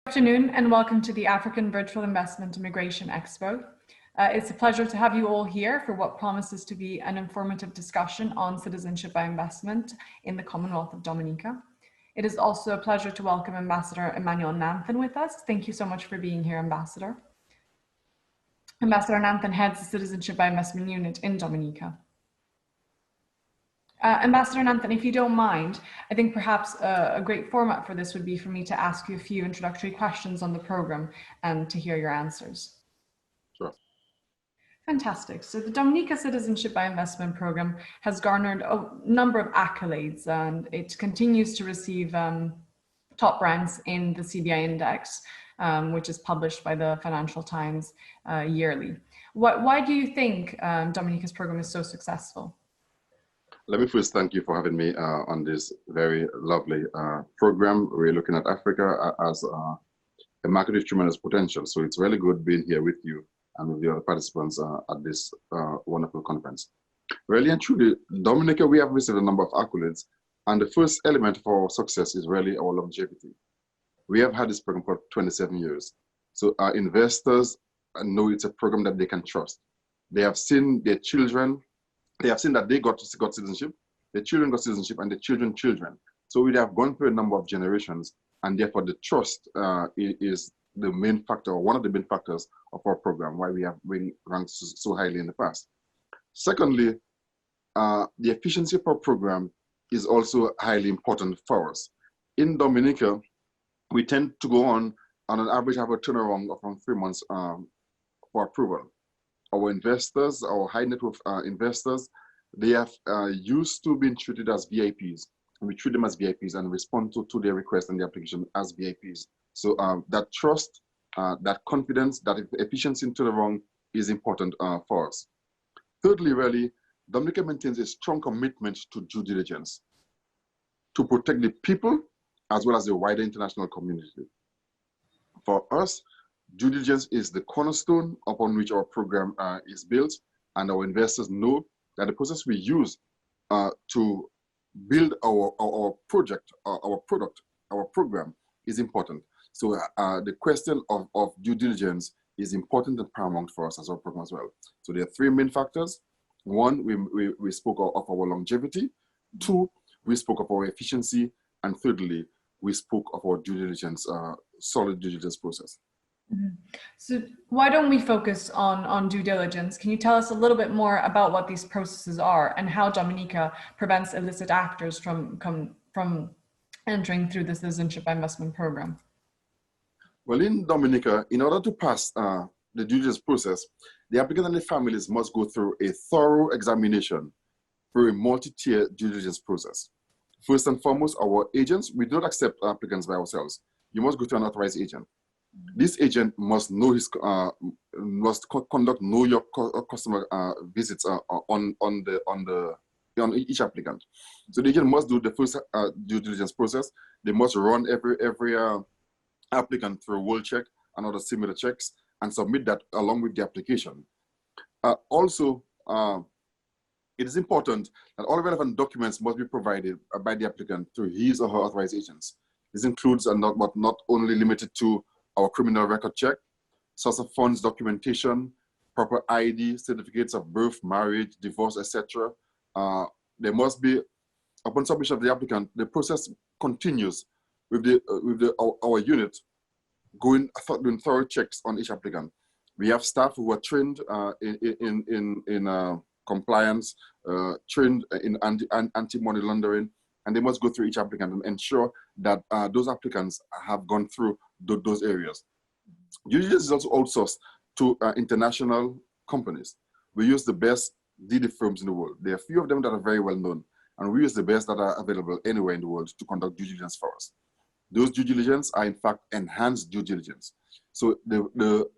Good afternoon and welcome to the African Virtual Investment Immigration Expo. It's a pleasure to have you all here for what promises to be an informative discussion on citizenship by investment in the Commonwealth of Dominica. It is also a pleasure to welcome Ambassador Emmanuel Nanthan with us. Thank you so much for being here, Ambassador. Ambassador Nanthan heads the Citizenship by Investment Unit in Dominica. Ambassador Nanthan, if you don't mind, I think perhaps a great format for this would be for me to ask you a few introductory questions on the program and to hear your answers. Sure. Fantastic. So the Dominica Citizenship by Investment program has garnered a number of accolades, and it continues to receive top ranks in the CBI index, which is published by the Financial Times yearly. Why do you think Dominica's program is so successful? Let me first thank you for having me on this very lovely program. We're looking at Africa as a market with tremendous potential. So it's really good being here with you and with the other participants at this wonderful conference. Really and truly, Dominica, we have received a number of accolades. And the first element for success is really our longevity. We have had this program for 27 years. So our investors know it's a program that they can trust. They have seen their children. They have seen that they got citizenship, their children got citizenship, and their children. So we have gone through a number of generations, and therefore the trust is the main factor, or one of the main factors of our program, why we have been ranked so highly in the past. Secondly, the efficiency of our program is also highly important for us. In Dominica, we tend to go on an average, have a turnaround of around 3 months for approval. Our investors, our high net worth investors, they have used to being treated as VIPs. And we treat them as VIPs and respond to their request and their application as VIPs. So that trust, that confidence, that efficiency in turnaround is important for us. Thirdly, really, Dominica maintains a strong commitment to due diligence to protect the people as well as the wider international community. For us, due diligence is the cornerstone upon which our program is built, and our investors know that the process we use to build our project, our product, our program is important. So the question of due diligence is important and paramount for us as our program as well. So there are 3 main factors. 1, we spoke of our longevity. 2, we spoke of our efficiency. And thirdly, we spoke of our due diligence, solid due diligence process. Mm-hmm. So why don't we focus on due diligence? Can you tell us a little bit more about what these processes are and how Dominica prevents illicit actors from entering through the Citizenship by Investment program? Well, in Dominica, in order to pass the due diligence process, the applicant and the families must go through a thorough examination through a multi-tier due diligence process. First and foremost, our agents, we do not accept applicants by ourselves. You must go to an authorized agent. This agent must know his conduct know your customer visits on each applicant. So the agent must do the first due diligence process. They must run every applicant through a world check and other similar checks and submit that along with the application. Also, it is important that all relevant documents must be provided by the applicant through his or her authorized agents. This includes, but not only limited to, our criminal record check, source of funds documentation, proper ID, certificates of birth, marriage, divorce, etc. There must be, upon submission of the applicant, the process continues with our unit doing thorough checks on each applicant. We have staff who are trained in compliance, trained in anti-money laundering, and they must go through each applicant and ensure that those applicants have gone through those areas. Due diligence is also outsourced to international companies. We use the best DD firms in the world. There are a few of them that are very well known, and we use the best that are available anywhere in the world to conduct due diligence for us. Those due diligence are in fact enhanced due diligence. So the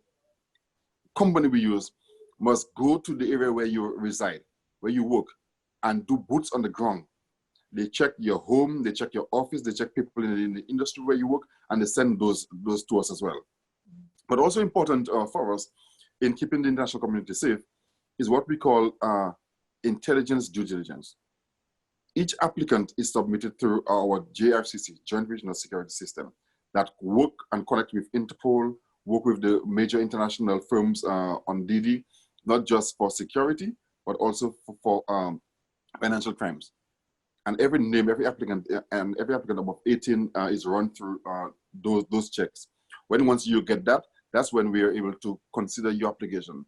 company we use must go to the area where you reside, where you work, and do boots on the ground. They check your home, they check your office, they check people in the industry where you work, and they send those to us as well. But also important for us in keeping the international community safe is what we call intelligence due diligence. Each applicant is submitted through our JRCC, Joint Regional Security System. that work and connect with Interpol, work with the major international firms on DD, not just for security, but also for financial crimes. And every applicant above 18 is run through those checks. Once you get that, that's when we are able to consider your application.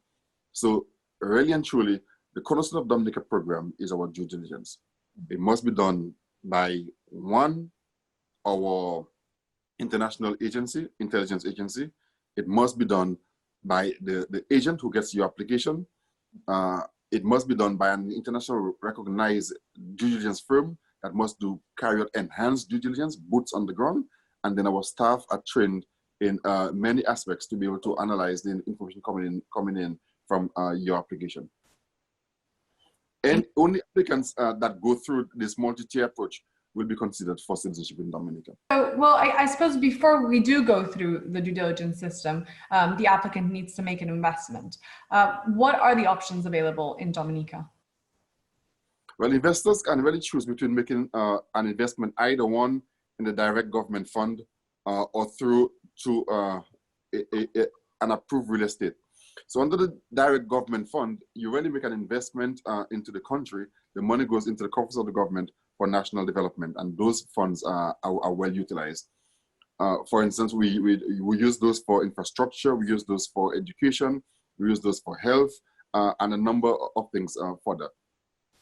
So really and truly, the cornerstone of Dominica program is our due diligence. It must be done by one, our international agency, intelligence agency. It must be done by the agent who gets your application. It must be done by an international recognized due diligence firm that must carry out enhanced due diligence, boots on the ground. And then our staff are trained in many aspects to be able to analyze the information coming in from your application. And only applicants that go through this multi-tier approach will be considered for citizenship in Dominica. So, well, I suppose before we do go through the due diligence system, the applicant needs to make an investment. What are the options available in Dominica? Well, investors can really choose between making an investment, either one in the direct government fund or through to an approved real estate. So under the direct government fund, you really make an investment into the country. The money goes into the coffers of the government for national development, and those funds are well utilized. For instance, we use those for infrastructure, we use those for education, we use those for health, and a number of things for that.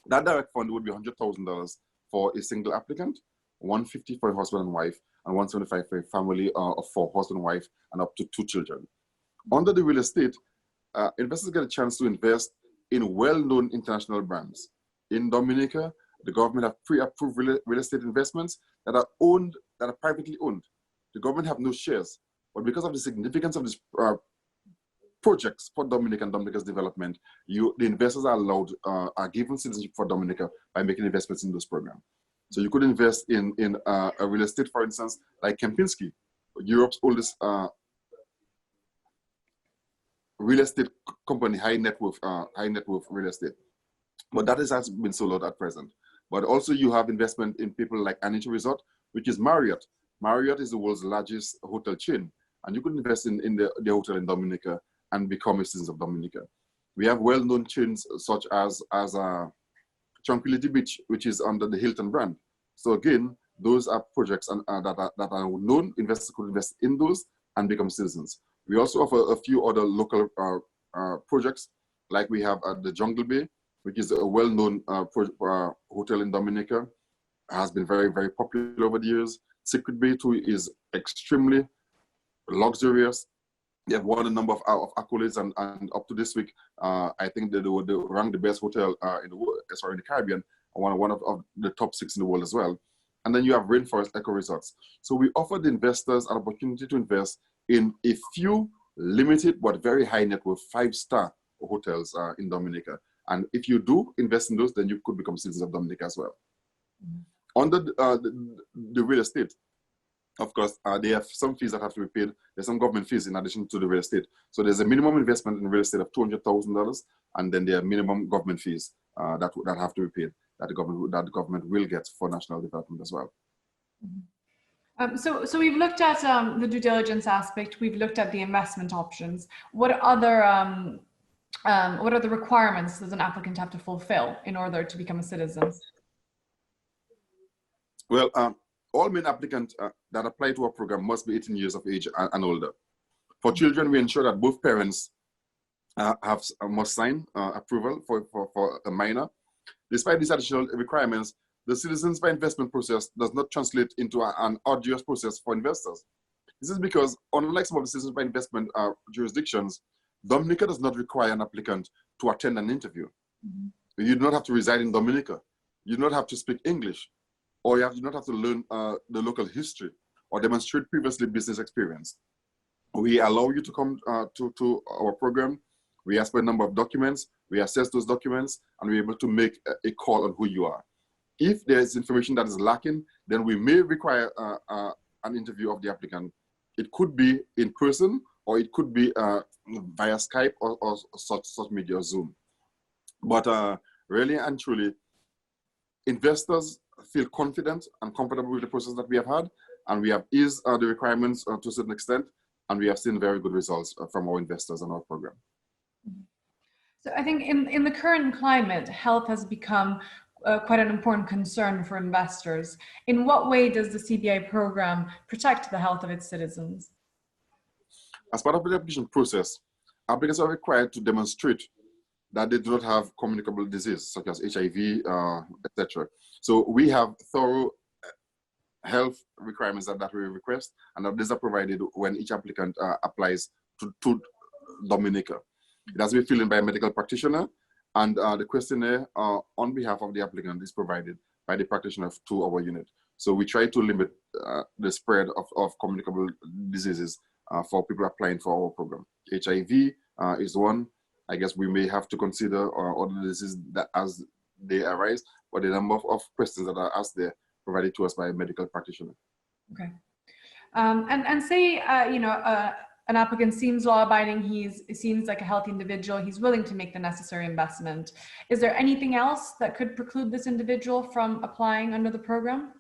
That direct fund would be $100,000 for a single applicant, $150 for a husband and wife, and $175 for a family of 4, husband and wife, and up to 2 children. Under the real estate, investors get a chance to invest in well-known international brands. In Dominica, the government have pre-approved real estate investments that are privately owned. The government have no shares, but because of the significance of these projects for Dominica and Dominica's development, the investors are allowed, are given citizenship for Dominica by making investments in this program. So you could invest in a real estate, for instance, like Kempinski, Europe's oldest real estate company, high net worth real estate. But that has been sold out at present. But also you have investment in people like Anita Resort, which is Marriott. Marriott is the world's largest hotel chain. And you could invest in the hotel in Dominica and become a citizen of Dominica. We have well-known chains such as Tranquility Beach, which is under the Hilton brand. So again, those are projects that are known. Investors could invest in those and become citizens. We also offer a few other local projects, like we have the Jungle Bay, which is a well-known hotel in Dominica, has been very, very popular over the years. Secret Bay too is extremely luxurious. They have won a number of accolades, and up to this week, I think they ranked the best hotel in the world, sorry, in the Caribbean, one of the top 6 in the world as well. And then you have Rainforest Eco Resorts. So we offer the investors an opportunity to invest in a few limited but very high net worth 5-star hotels in Dominica. And if you do invest in those, then you could become citizens of Dominica as well. Mm-hmm. Under the real estate, of course, they have some fees that have to be paid. There's some government fees in addition to the real estate. So there's a minimum investment in real estate of $200,000, and then there are minimum government fees that have to be paid that the government will get for national development as well. Mm-hmm. So we've looked at the due diligence aspect. We've looked at the investment options. What other requirements does an applicant have to fulfill in order to become a citizen? Well, all main applicants that apply to our program must be 18 years of age and older. For children, we ensure that both parents must sign approval for a minor. Despite these additional requirements, the citizens by investment process does not translate into an arduous process for investors. This is because, unlike some of the citizens by investment jurisdictions, Dominica does not require an applicant to attend an interview. Mm-hmm. You do not have to reside in Dominica. You do not have to speak English, or you do not have to learn the local history or demonstrate previously business experience. We allow you to come to our program. We ask for a number of documents. We assess those documents, and we're able to make a call on who you are. If there is information that is lacking, then we may require an interview of the applicant. It could be in person, or it could be via Skype or such media, or Zoom. But really and truly, investors feel confident and comfortable with the process that we have had, And we have eased the requirements to a certain extent, and we have seen very good results from our investors and our program. So I think in the current climate, health has become quite an important concern for investors. In what way does the CBI program protect the health of its citizens? As part of the application process, applicants are required to demonstrate that they do not have communicable disease such as HIV, etc. So we have thorough health requirements that we request, and that these are provided when each applicant applies to Dominica. It has to be filled in by a medical practitioner, and the questionnaire on behalf of the applicant is provided by the practitioner to our unit. So we try to limit the spread of communicable diseases for people applying for our program. HIV is one. I guess we may have to consider other diseases that as they arise, but the number of questions that are asked there provided to us by a medical practitioner. Okay. And say, an applicant seems law-abiding, he seems like a healthy individual, he's willing to make the necessary investment. Is there anything else that could preclude this individual from applying under the program?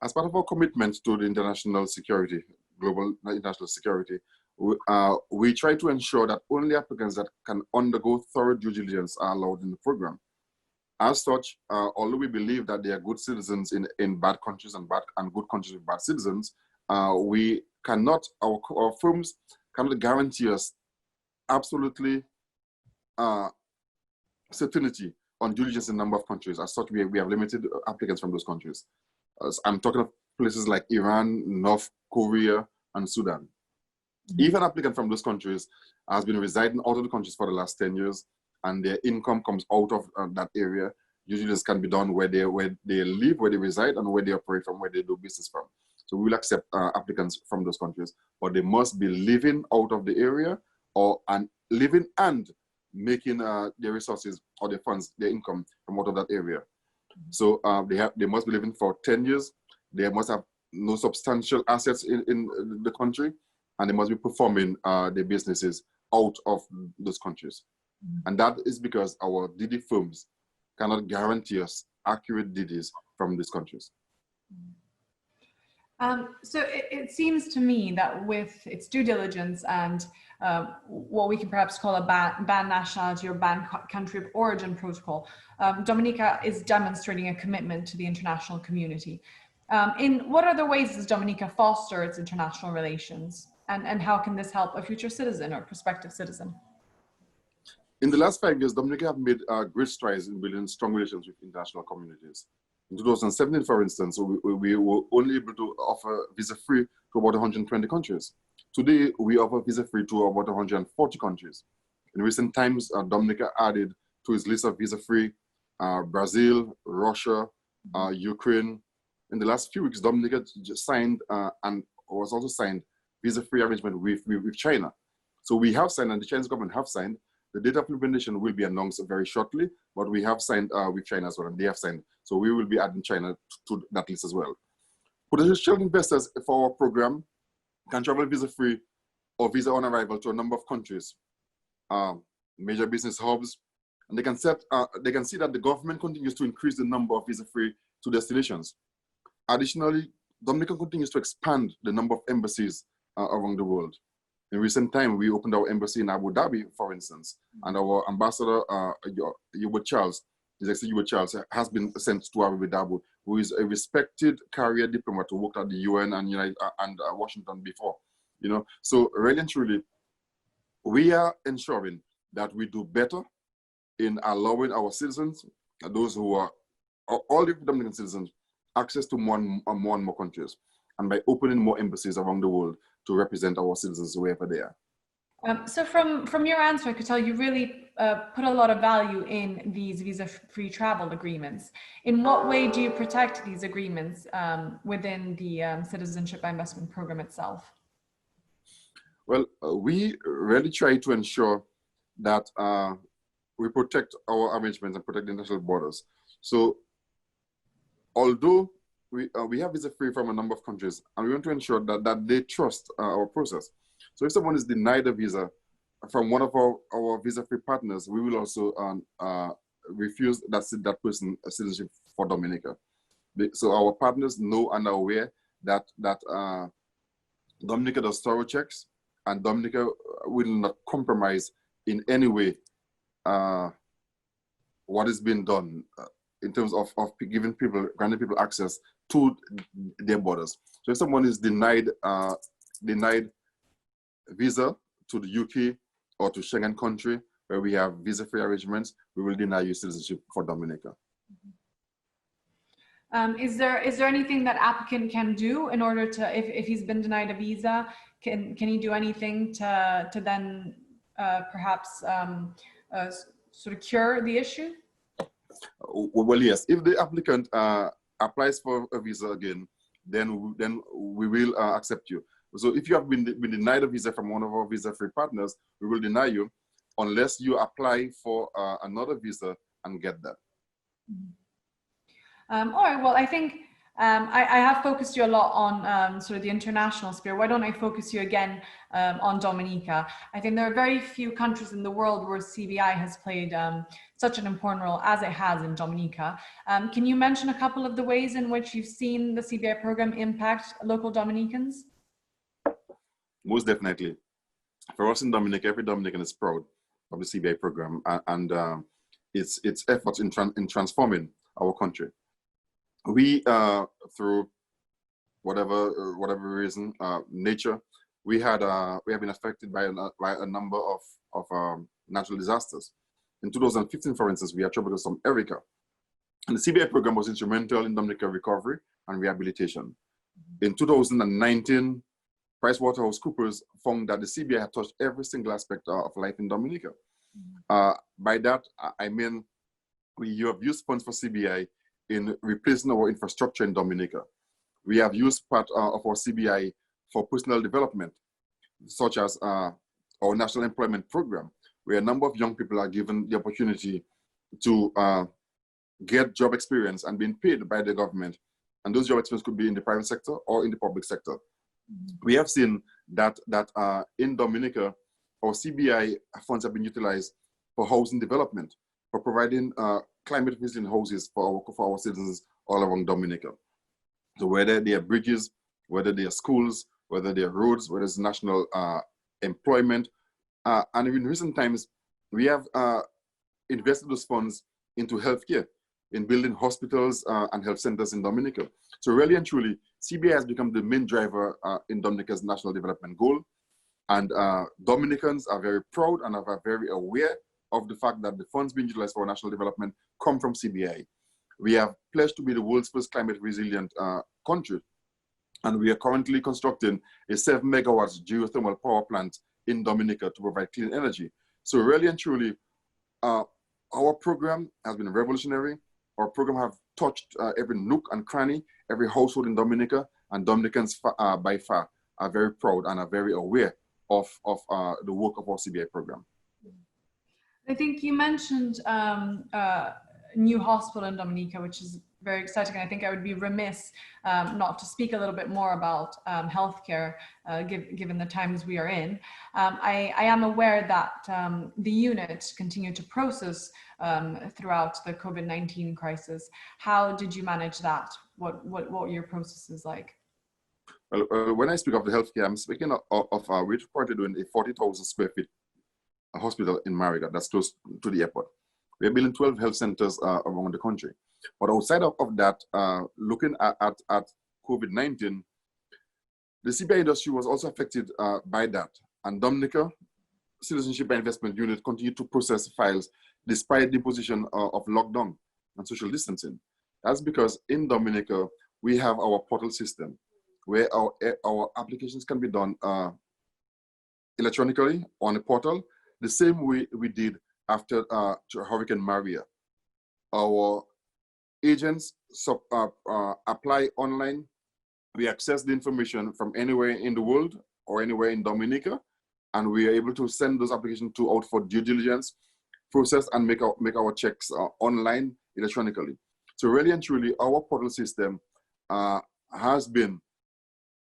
As part of our commitment to the international security, global international security, we try to ensure that only applicants that can undergo thorough due diligence are allowed in the program. As such, although we believe that they are good citizens in bad countries and good countries with bad citizens, we cannot, our firms cannot guarantee us absolutely certainty on due diligence in a number of countries. As such, we have limited applicants from those countries. I'm talking of places like Iran, North Korea, and Sudan. Even applicant from those countries has been residing out of the countries for the last 10 years, and their income comes out of that area. Due diligence can be done where they live, where they reside, and where they operate from, where they do business from. So we will accept applicants from those countries, but they must be living out of the area and living and making their resources or their funds, their income from out of that area. So they must be living for 10 years. They must have no substantial assets in the country, and they must be performing their businesses out of those countries. And that is because our DD firms cannot guarantee us accurate DDs from these countries. So it seems to me that with its due diligence and what we can perhaps call a ban nationality or ban country of origin protocol, Dominica is demonstrating a commitment to the international community. In what other ways does Dominica foster its international relations? And how can this help a future citizen or prospective citizen? In the last 5 years, Dominica have made great strides in building strong relations with international communities. In 2017, for instance, we were only able to offer visa-free to about 120 countries. Today, we offer visa-free to about 140 countries. In recent times, Dominica added to its list of visa-free Brazil, Russia, Ukraine. In the last few weeks, Dominica just signed and was also signed visa-free arrangement with China. So we have signed, and the Chinese government have signed. The date of implementation will be announced very shortly, but we have signed with China as well, and they have signed. So we will be adding China to that list as well. Potential investors for our program can travel visa-free or visa on arrival to a number of countries, major business hubs, and they can see that the government continues to increase the number of visa-free to destinations. Additionally, Dominica continues to expand the number of embassies around the world. In recent time, we opened our embassy in Abu Dhabi, for instance, and our ambassador, Hubert Charles, His Excellency Hubert Charles, has been sent to Abu Dhabi, who is a respected career diplomat who worked at the UN and Washington before. So really and truly, we are ensuring that we do better in allowing our citizens, those who are all the Dominican citizens, access to more and more countries, and by opening more embassies around the world to represent our citizens wherever they are. So from your answer, I could tell you really put a lot of value in these visa-free travel agreements. In what way do you protect these agreements within the Citizenship by Investment program itself? Well, we really try to ensure that we protect our arrangements and protect the international borders. So although we have visa-free from a number of countries, and we want to ensure that they trust our process. So if someone is denied a visa from one of our visa-free partners, we will also refuse that person citizenship for Dominica. So our partners know and are aware that Dominica does thorough checks, and Dominica will not compromise in any way what is being done in terms of granting people access to their borders. So if someone is denied visa to the UK or to Schengen country where we have visa-free arrangements, we will deny you citizenship for Dominica. Is there anything that applicant can do in order to, if he's been denied a visa, can he do anything to then perhaps sort of cure the issue? Well, yes. If the applicant applies for a visa again, then we will accept you. So if you have been denied a visa from one of our visa-free partners, we will deny you unless you apply for another visa and get that. All right, well, I think I have focused you a lot on sort of the international sphere. Why don't I focus you again on Dominica? I think there are very few countries in the world where CBI has played such an important role as it has in Dominica. Can you mention a couple of the ways in which you've seen the CBI program impact local Dominicans? Most definitely. For us in Dominica, every Dominican is proud of the CBI program and its efforts in transforming our country. We, through whatever reason, nature, we have been affected by a number of natural disasters. In 2015, for instance, we had Tropical Storm Erica, and the CBI program was instrumental in Dominica recovery and rehabilitation. In 2019, PricewaterhouseCoopers found that the CBI had touched every single aspect of life in Dominica. By that, I mean you have used funds for CBI in replacing our infrastructure in Dominica. We have used part of our CBI for personal development, such as our National Employment Program, where a number of young people are given the opportunity to get job experience and being paid by the government. And those job experience could be in the private sector or in the public sector. We have seen that in Dominica, our CBI funds have been utilized for housing development, for providing climate resilient houses for our citizens all around Dominica. So whether they are bridges, whether they are schools, whether they are roads, whether it's national employment, and in recent times, we have invested those funds into healthcare, in building hospitals and health centers in Dominica. So really and truly, CBI has become the main driver in Dominica's national development goal. And Dominicans are very proud and are very aware of the fact that the funds being utilized for national development come from CBI. We have pledged to be the world's first climate resilient country. And we are currently constructing a 7 megawatts geothermal power plant in Dominica to provide clean energy. So really and truly, our program has been revolutionary. Our program have touched every nook and cranny, every household in Dominica, and Dominicans by far are very proud and are very aware of the work of our CBI program. I think you mentioned a new hospital in Dominica, which is very exciting. I think I would be remiss not to speak a little bit more about healthcare, given the times we are in. I am aware that the unit continued to process throughout the COVID-19 crisis. How did you manage that? What were your processes like? Well, when I speak of the healthcare, I'm speaking of we're currently doing a 40,000 square feet hospital in Marigat, that's close to the airport. We're building 12 health centers around the country. But outside of that, looking at COVID-19, the CBI industry was also affected by that. And Dominica Citizenship and Investment Unit continued to process files despite the imposition of lockdown and social distancing. That's because in Dominica, we have our portal system where our applications can be done electronically on a portal, the same way we did after Hurricane Maria. Our agents apply online. We access the information from anywhere in the world or anywhere in Dominica, and we are able to send those applications out for due diligence, process, and make our checks online electronically. So really and truly, our portal system has been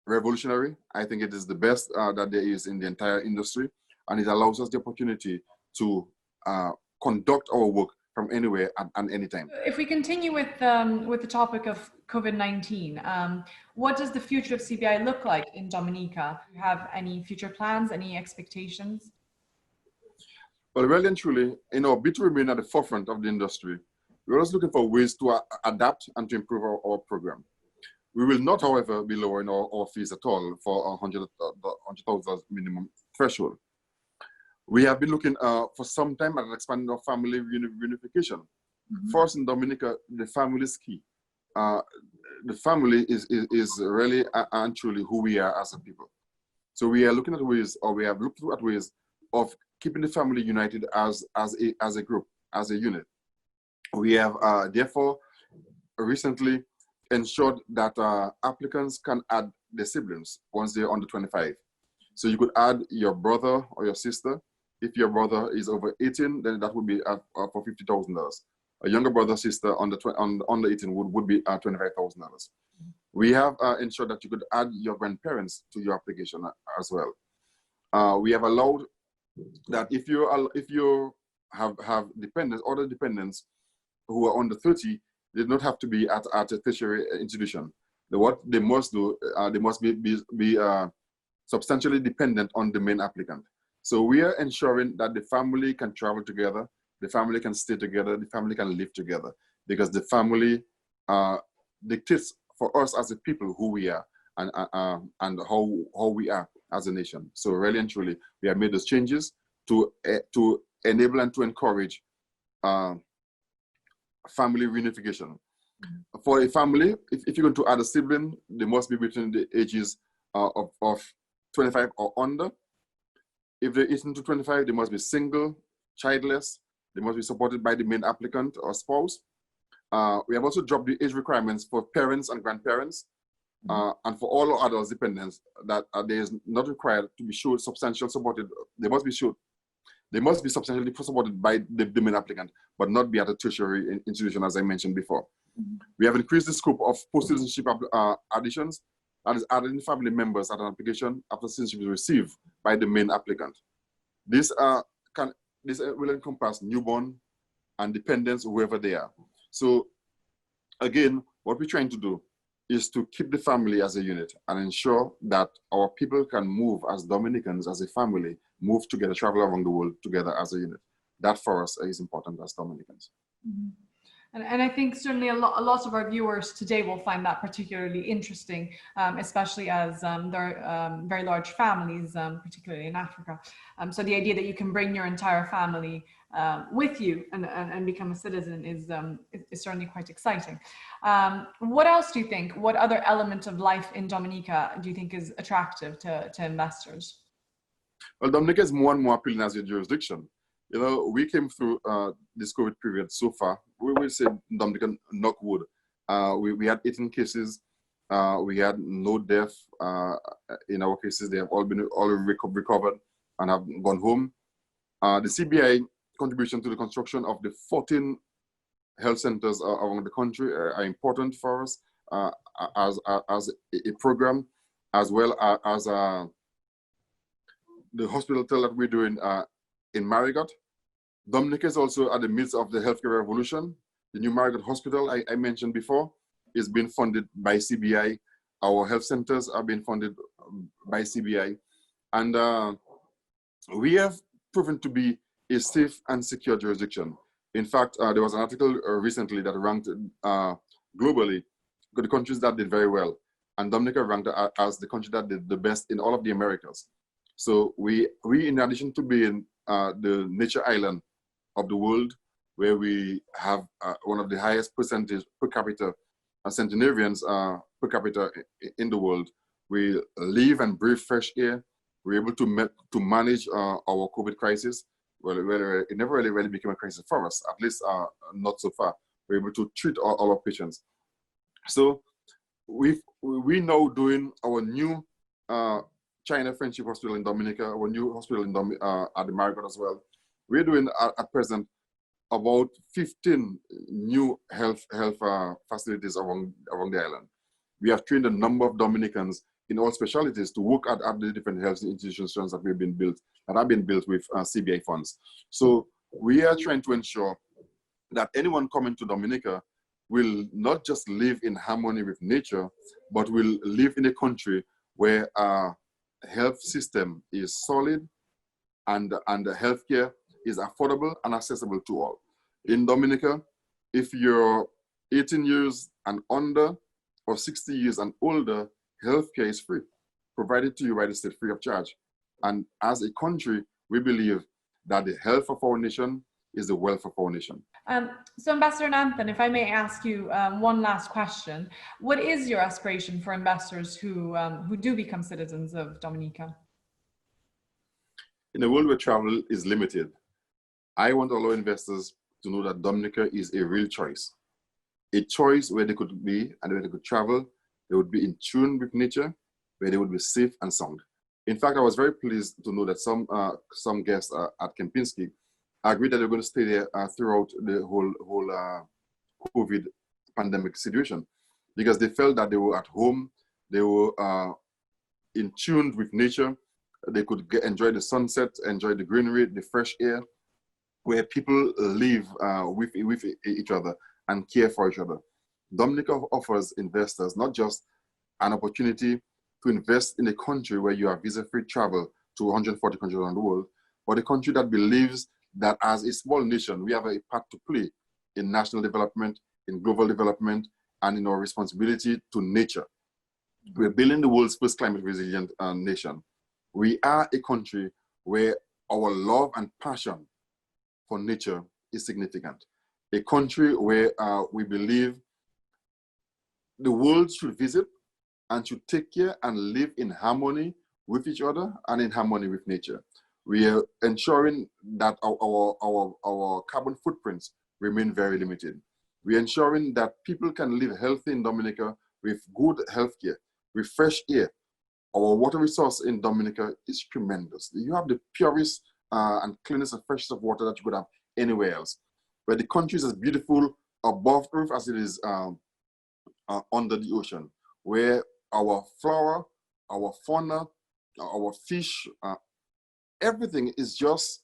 revolutionary. I think it is the best that there is in the entire industry, and it allows us the opportunity to conduct our work from anywhere and anytime. If we continue with the topic of COVID-19, what does the future of CBI look like in Dominica? Do you have any future plans, any expectations? Well, really and truly, in our bid to remain at the forefront of the industry, we're always looking for ways to adapt and to improve our program. We will not, however, be lowering our fees at all for $100,000 minimum threshold. We have been looking for some time at expanding our family reunification. Mm-hmm. First, in Dominica, the family is key. The family is really and truly who we are as a people. So we are looking at ways, or we have looked at ways of keeping the family united as a group, as a unit. We have therefore recently ensured that applicants can add their siblings once they're under 25. So you could add your brother or your sister. If your brother is over 18, then that would be for $50,000. A younger brother or sister under 18 would be $25,000. We have ensured that you could add your grandparents to your application as well. We have allowed that if you have dependents, other dependents who are under 30, they do not have to be at a tertiary institution. What they must do, they must be substantially dependent on the main applicant. So we are ensuring that the family can travel together, the family can stay together, the family can live together, because the family dictates for us as a people who we are and how we are as a nation. So really and truly, we have made those changes to enable and to encourage family reunification. Mm-hmm. For a family, if you're going to add a sibling, they must be between the ages of 25 or under. If they're 18 to 25, they must be single, childless. They must be supported by the main applicant or spouse. We have also dropped the age requirements for parents and grandparents, and for all adults dependents, that there is not required to be showed substantial supported. They must be substantially supported by the main applicant, but not be at a tertiary institution, as I mentioned before. Mm-hmm. We have increased the scope of post-citizenship additions, that is adding family members at an application after citizenship is received by the main applicant. This will encompass newborn and dependents, whoever they are. So again, what we're trying to do is to keep the family as a unit and ensure that our people can move as Dominicans, as a family, move together, travel around the world together as a unit. That for us is important as Dominicans. Mm-hmm. And I think certainly a lot of our viewers today will find that particularly interesting, especially as there are very large families, particularly in Africa. So the idea that you can bring your entire family with you and become a citizen is certainly quite exciting. What else do you think? What other element of life in Dominica do you think is attractive to investors? Well, Dominica is more and more appealing as a jurisdiction. You know, we came through this COVID period so far. We will say Dominica, knock wood. We had 18 cases. We had no death in our cases. They have all recovered and have gone home. The CBI contribution to the construction of the 14 health centers around the country are important for us as a program, as well as the hospital that we're doing in Marigot. Dominica is also at the midst of the healthcare revolution. The new Marigot Hospital I mentioned before is being funded by CBI. Our health centers are being funded by CBI. And we have proven to be a safe and secure jurisdiction. In fact, there was an article recently that ranked globally the countries that did very well. And Dominica ranked as the country that did the best in all of the Americas. So we in addition to being the nature island of the world, where we have one of the highest percentage per capita centenarians per capita in the world, we live and breathe fresh air. We're able to manage our COVID crisis. Well, it never really became a crisis for us, at least not so far. We're able to treat all our patients. So we now doing our new China Friendship Hospital in Dominica, our new hospital at the Marigot as well. We're doing at present about 15 new health facilities around the island. We have trained a number of Dominicans in all specialties to work at the different health institutions that have been built with CBI funds. So we are trying to ensure that anyone coming to Dominica will not just live in harmony with nature, but will live in a country where our health system is solid and the healthcare is affordable and accessible to all. In Dominica, if you're 18 years and under or 60 years and older, healthcare is free, provided to you by the state free of charge. And as a country, we believe that the health of our nation is the wealth of our nation. So Ambassador Nanthan, if I may ask you one last question, what is your aspiration for investors who do become citizens of Dominica? In a world where travel is limited, I want all our investors to know that Dominica is a real choice. A choice where they could be and where they could travel, they would be in tune with nature, where they would be safe and sound. In fact, I was very pleased to know that some guests at Kempinski agreed that they're going to stay there throughout the whole COVID pandemic situation, because they felt that they were at home, they were in tune with nature, they could enjoy the sunset, enjoy the greenery, the fresh air, where people live with each other and care for each other. Dominica offers investors not just an opportunity to invest in a country where you have visa-free travel to 140 countries around the world, but a country that believes that as a small nation, we have a part to play in national development, in global development, and in our responsibility to nature. We're building the world's first climate resilient nation. We are a country where our love and passion for nature is significant. A country where we believe the world should visit and should take care and live in harmony with each other and in harmony with nature. We are ensuring that our carbon footprints remain very limited. We are ensuring that people can live healthy in Dominica with good healthcare, with fresh air. Our water resource in Dominica is tremendous. You have the purest and cleanest and freshest of water that you could have anywhere else. Where the country is as beautiful above earth as it is under the ocean. Where our flora, our fauna, our fish, everything is just,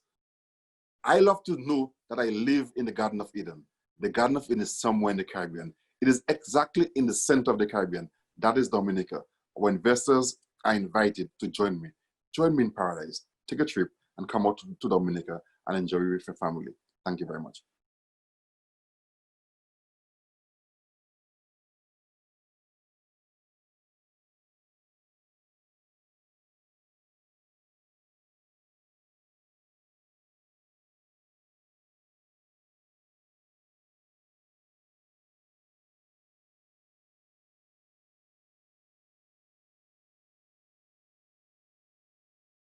I love to know that I live in the Garden of Eden. The Garden of Eden is somewhere in the Caribbean. It is exactly in the center of the Caribbean. That is Dominica. Our investors are invited to join me. Join me in paradise. Take a trip and come out to Dominica and enjoy it with your family. Thank you very much.